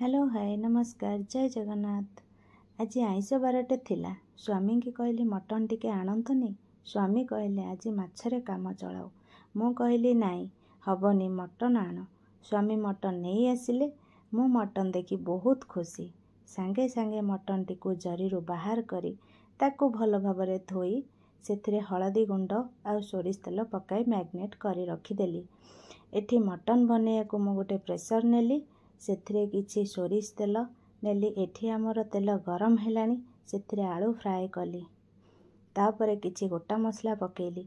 Hello hi नमस्कार जय जगन्नाथ। आज आईष बारटे थिला। स्वामी की कहली मटन टिके आणंतनी। स्वामी कहले आज माछरे काम चलाओ। मु कहली नाई हबनी मटन आण। स्वामी मटन नहीं आसिले। मु मटन देखी बहुत खुशी। सांगे सांगे मटन टिकु जरीरु बाहर करी ताकु भल भाबरे धोई सेथिरे हलदी गुंड आ सोरिष तेल पकाई मैग्नेट करी रखीदेली। एठी मटन बनेयाकु मु गोटे प्रेसर नेली। सेथिरे किछि सोरिष तेल नेली। एठी आमर तेल गरम हेलानी। सेथिरे आलू फ्राए कली। तापरे किछि गोटा मसला पकेइली।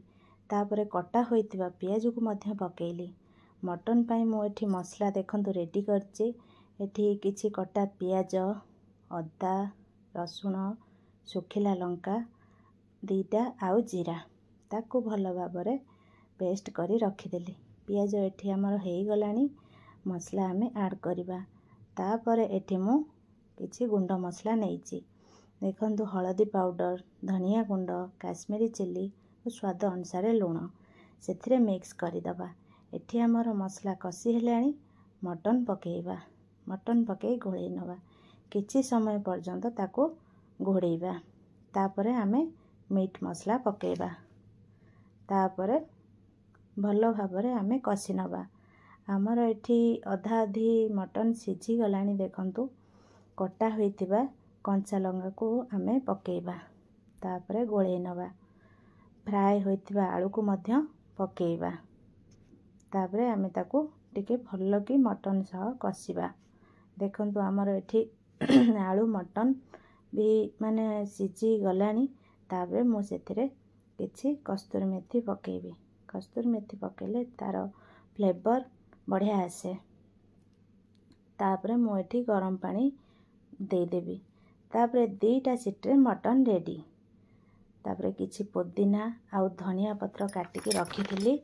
तापरे कटा होइतिबा पियाज को मध्य पकेइली। मटन पाई मु एठी मसला देखंतु रेडी करछि। एठी किछि कटा पियाज अदा रसुण सुखिला लंका दीटा आउ जीरा ताकू भल भाबरे पेस्ट करी रखीदेली। पियाज एठी आमर हेई गलानी। मसला आमे ऐड करिबा। तापरे एठी मु किछि गुंड मसला नेइछि। देखंतु हलदी पाउडर धनिया गुंड काश्मीरी चिली और स्वाद अनुसार लूण सेथिरे मिक्स करिदबा। एठी आमर मसला कसी हेलानी। मटन पकेइबा। मटन पकेई घोड़ेई नबा। किछि समय पर्यंत ताकू घोड़ेइबा। तापरे आमे मीट मसला पकेइबा। तापरे भल भाबरे आमे कसी नबा। आमर एठी अधा अधि मटन सिझी गलानी। देखंतु कटा होइतिबा कंचा लंगा को आमे पकेइबा। तापरे गोळेई नबा। फ्राए होइतिबा आलू को मध्य पकेइबा। तापरे आमे ताकू टिके भल्ल की मटन सह कसिबा। देखंतु आमर एठी आलू मटन भी माने सिझी गलानी। तापरे मु सेथिरे किछि कस्तूरी मेथी पकेइबी। कस्तूरी मेथी पकेले तार फ्लेवर बढ़िया आसे। तापरे मु एठी गरम पानी दे देबी। तापरे दीटा सिटरे मटन रेडी। तापरे किछि पुदीना आउ धनिया पत्र काटिकी रखीथिली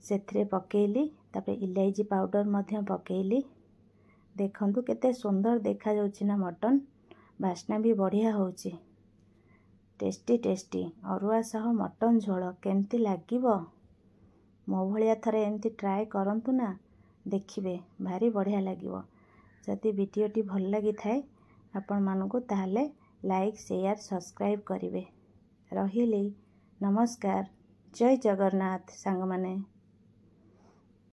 सेथिरे पकेइली। तापरे इलायची पाउडर मध्य पकेइली। देखंतु केते सुंदर देखा जाउछि ना मटन। बास्ना भी बढ़िया होउछि। टेस्टी टेस्टी अरुआ सह मटन झोल केमती लागिबो। मो भलिया थरे एमती ट्राए करंतु ना देखिबे भारी बढ़िया लागिबो। जदि वीडियोटी भल लागि थाए आपण मानको ताहले लाइक शेयर सब्सक्राइब करिवे। रहिली नमस्कार जय जगन्नाथ सांग माने।